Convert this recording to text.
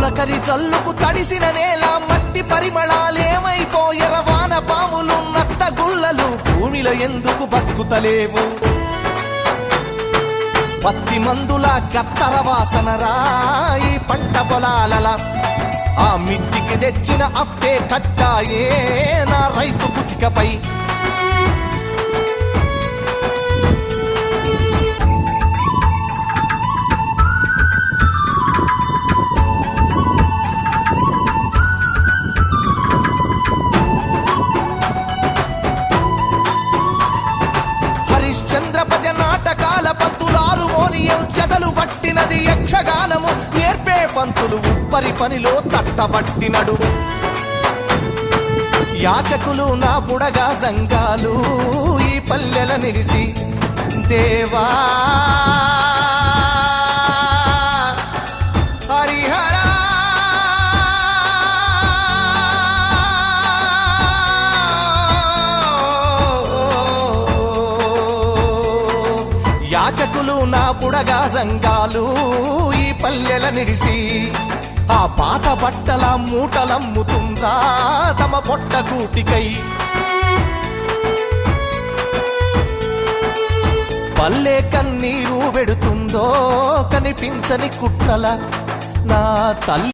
తొలకరి జల్లుకు తడిసిన నేల మట్టి పరిమళాలేమైపోయర వాన పాములు నత్త గుల్లలు భూమిలో ఎందుకు బతుకుతలేవు పత్తి మందుల గత్తర వాసన రాయి పంట పొలాలల ఆ మిట్టికి తెచ్చిన అప్పే కట్టాయే నా రైతు కుతికపై హరిశ్చంద్రపద నాటకాల పంతులారు మోనియం చెదలు పట్టినది యక్షగానము నేర్పే పంతులు ఉప్పరి పనిలో తట్టబట్టినడు యాచకులు నా బుడగా సంఘాలు ఈ పల్లెల నిలిసి దేవా హరిహర యాచకులు నా బుడగా సంఘాలు ఈ పల్లెల నిడిసి ఆ పాత బట్టల మూటలమ్ముతుందా తమ పొట్ట కూటికై పల్లె కన్నీరు పెడుతుందో కనిపించని కుట్రల నా తల్లి